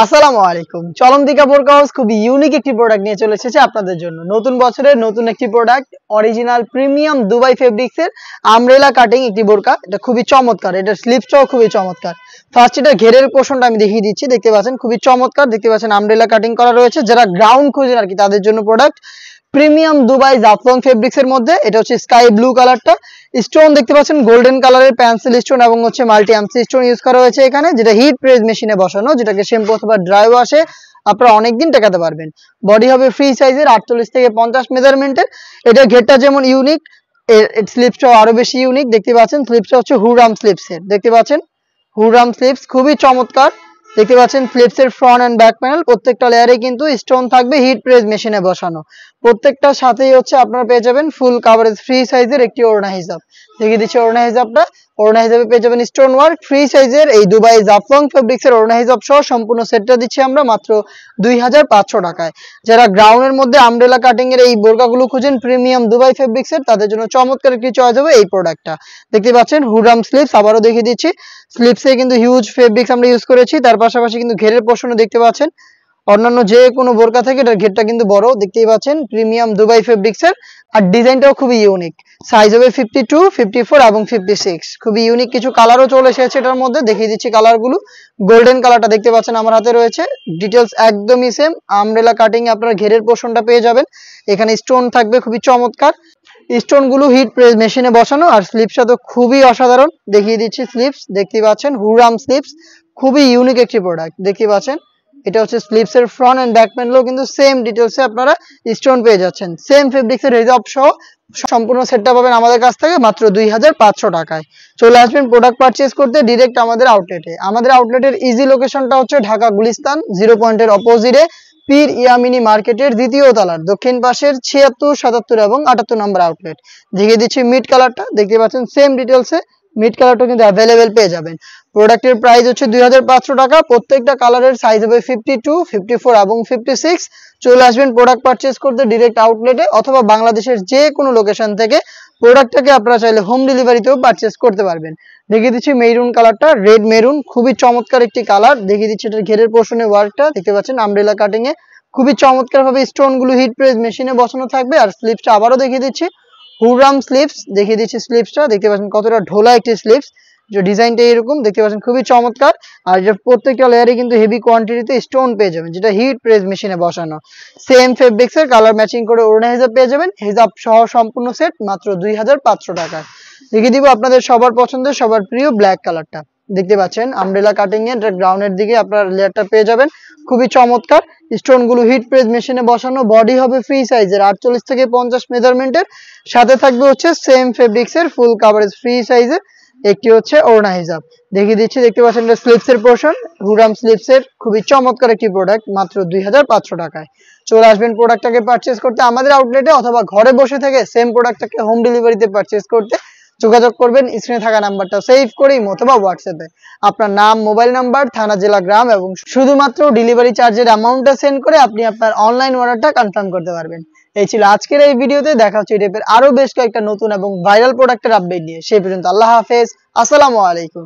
আসসালামু আলাইকুম। চলন্তিকা বোরকা হাউস খুবই ইউনিক একটি প্রোডাক্ট নিয়ে চলে এসেছে আপনাদের জন্য। নতুন বছরের নতুন একটি product, original premium Dubai fabrics এর আমব্রেলা কাটিং একটি বোরকা। এটা খুবই চমৎকার, এটার স্লিপসটাও খুবই চমৎকার। ফার্স্ট এটা ঘেরের পোর্শনটা আমি দেখিয়ে দিচ্ছি, দেখতে পাচ্ছেন খুবই চমৎকার। দেখতে পাচ্ছেন আমব্রেলা কাটিং করা রয়েছে, যারা গ্রাউন্ড খুঁজেন আর কি তাদের জন্য product. Premium Dubai Jaflong fabrics এর মধ্যে এটা হচ্ছে স্কাই ব্লু কালারটা। স্টোন দেখতে পাচ্ছেন গোল্ডেন কালারের পেন্সিল স্টোন এবং হচ্ছে মাল্টি আর্মস স্টোন ইউজ করা হয়েছে এখানে, যেটা হিট প্রেস মেশিনে বসানো, যেটাকে শ্যাম্পু অথবা ড্রাই ওয়াশে আপনারা অনেকদিন টেকাতে পারবেন। বডি হবে ফ্রি সাইজের 48 থেকে 50 মেজারমেন্টের। এটা ঘেরটা যেমন ইউনিক, এর স্লিপসটাও আরো বেশি ইউনিক। দেখতে পাচ্ছেন স্লিপসটা হচ্ছে হুরাম স্লিপস এর, দেখতে পাচ্ছেন হুরাম স্লিপস খুবই চমৎকার। দেখতে পাচ্ছেন ফ্লিপস এর ফ্রন্ট এন্ড ব্যাক প্যানেল, প্রত্যেকটা লেয়ারে কিন্তু স্টোন থাকবে হিট প্রেস মেশিনে বসানো। প্রত্যেকটার সাথেই হচ্ছে আপনারা পেয়ে যাবেন ফুল কাভারেজ ফ্রি সাইজের একটি ওড়না হিজাব। দেখিয়ে দিচ্ছি ওড়না হিজাবটা। ওড়না হিজাবে পেয়ে যাবেন স্টোন ওয়ার্ক ফ্রি সাইজের এই দুবাই জাফলং ফেব্রিক্স এর ওড়না হিজাব সহ সম্পূর্ণ সেটটা দিচ্ছি আমরা মাত্র 2500 টাকায়। যারা গ্রাউন্ডের মধ্যে আমব্রেলা কাটিং এর এই বোরকাগুলো খুঁজেন প্রিমিয়াম দুবাই ফেব্রিক্স এর, তাদের জন্য চমৎকার একটি চয়েস হবে এই প্রোডাক্টটা। দেখতে পাচ্ছেন হুরাম স্লিপস, আবারও দেখিয়ে দিচ্ছি স্লিপসে কিন্তু হিউজ ফেব্রিক্স আমরা ইউজ করেছি। তার পাশাপাশি কিন্তু ঘেরের পোর্শনও দেখতে পাচ্ছেন অন্যান্য যে কোনো বোরকা থেকে এটার ঘেরটা কিন্তু বড়, দেখতেই পাচ্ছেন প্রিমিয়াম দুবাই ফেব্রিক্স এর। আর ডিজাইনটাও খুবই ইউনিক, সাইজ হবে 52, 54 এবং 56। খুবই ইউনিক কিছু কালারও চলে এসেছে এটার মধ্যে, দেখিয়ে দিচ্ছি কালারগুলো। গোল্ডেন কালারটা দেখতে পাচ্ছেন আমার হাতে রয়েছে। ডিটেলস একদমই সেম, আমব্রেলা কাটিং এ আপনারা ঘেরের পোর্শনটা পেয়ে যাবেন। এখানে স্টোন থাকবে খুবই চমৎকার, স্টোন গুলো হিট প্রেস মেশিনে বসানো। আর স্লিপসটা তো খুবই অসাধারণ, দেখিয়ে দিচ্ছি স্লিপস। দেখতে পাচ্ছেন হুরাম স্লিপস, খুবই ইউনিক একটি প্রোডাক্ট। দেখতে পাচ্ছেন এটা হচ্ছে স্লিপস এর ফ্রন্ট এন্ড ব্যাক প্যানেলও কিন্তু সেম ডিটেলসে আপনারা স্টোন পেয়ে যাচ্ছেন। সেম ফেব্রিক্স এর হিজাব সহ সম্পূর্ণ সেটটা পাবেন আমাদের কাছ থেকে মাত্র 2500 টাকায়। চলে আসবেন প্রোডাক্ট পারচেজ করতে ডিরেক্ট আমাদের আউটলেটে। আমাদের আউটলেটের ইজি লোকেশনটা হচ্ছে ঢাকা গুলিস্তান 0 পয়েন্টের অপোজিটে পীর ইয়ামিনী মার্কেটের দ্বিতীয় তলার দক্ষিণ পাশের 76, 77 এবং 78 নম্বর আউটলেট। দেখিয়ে দিচ্ছি মিড কালারটা, দেখতে পাচ্ছেন সেম ডিটেলসে মিড কালারটা কিন্তু অ্যাভেলেবেল পেয়ে যাবেন। প্রোডাক্টের প্রাইস হচ্ছে 2500 টাকা। প্রত্যেকটা কালারের সাইজ হবে 52, 54 এবং 56। চলে আসবেন প্রোডাক্ট পারচেজ করতে ডিরেক্ট আউটলেটে, অথবা বাংলাদেশের যে কোনো লোকেশন থেকে প্রোডাক্টটাকে আপনারা চাইলে হোম ডেলিভারিতেও পারচেজ করতে পারবেন। দেখিয়ে দিচ্ছি মেরুন কালারটা, রেড মেরুন, খুবই চমৎকার একটি কালার। দেখিয়ে দিচ্ছি এটার ঘেরের পোর্শনের ওয়ার্কটা, দেখতে পাচ্ছেন আমব্রেলা কাটিং এ খুবই চমৎকার ভাবে স্টোন গুলো হিট প্রেস মেশিনে বসানো থাকবে। আর স্লিপসটা আবারও দেখিয়ে দিচ্ছি হুরাম স্লিপস, দেখিয়ে দিচ্ছি স্লিপসটা। দেখতে পাচ্ছেন কতটা ঢোলা একটি স্লিপস, যে ডিজাইনটা এরকম দেখতে পাচ্ছেন খুবই চমৎকার। আর যে প্রত্যেকটা লেয়ারে কিন্তু হেভি কোয়ান্টিটিতে স্টোন পেয়ে যাবেন, যেটা হিট প্রেস মেশিনে বসানো। সেম ফেব্রিক্স এর কালার ম্যাচিং করে ওড়না হিজাব পেয়ে যাবেন। হিজাব সহ সম্পূর্ণ সেট মাত্র 2500 টাকায়। দেখিয়ে দিব আপনাদের সবার পছন্দের সবার প্রিয় ব্ল্যাক কালারটা। দেখতে পাচ্ছেন আমব্রেলা কাটিং এর গ্রাউন্ডের দিকে আপনার লেয়ারটা পেয়ে যাবেন, খুবই চমৎকার। স্টোন গুলো হিট প্রেস মেশিনে বসানো, বডি হবে ফ্রি সাইজের 48 থেকে 50 মেজারমেন্টের। সাথে থাকবে হচ্ছে সেম ফেব্রিক্স এর ফুল কাভারেজ ফ্রি সাইজের একটি হচ্ছে ওড়না হিজাব। দেখিয়ে দিচ্ছি, দেখতে পাচ্ছেন এটা স্লিপস এর পোর্শন, হুরাম স্লিপস এর খুবই চমৎকার একটি প্রোডাক্ট মাত্র 2500 টাকায়। চলে আসবেন প্রোডাক্টটাকে পারচেজ করতে আমাদের আউটলেটে, অথবা ঘরে বসে থেকে সেম প্রোডাক্টটাকে হোম ডেলিভারিতে পারচেজ করতে যোগাযোগ করবেন স্ক্রিনে থাকা নাম্বারটা সেভ করে অথবা হোয়াটসঅ্যাপে আপনার নাম, মোবাইল নাম্বার, থানা, জেলা, গ্রাম এবং শুধুমাত্র ডেলিভারি চার্জের অ্যামাউন্টটা সেন্ড করে আপনি আপনার অনলাইন অর্ডারটা কনফার্ম করতে পারবেন। এই ছিল আজকের এই ভিডিওতে। দেখা হচ্ছে এই টাইপের আরো বেশ কয়েকটা নতুন এবং ভাইরাল প্রোডাক্টের আপডেট নিয়ে। সেই পর্যন্ত আল্লাহ হাফেজ, আসসালামু আলাইকুম।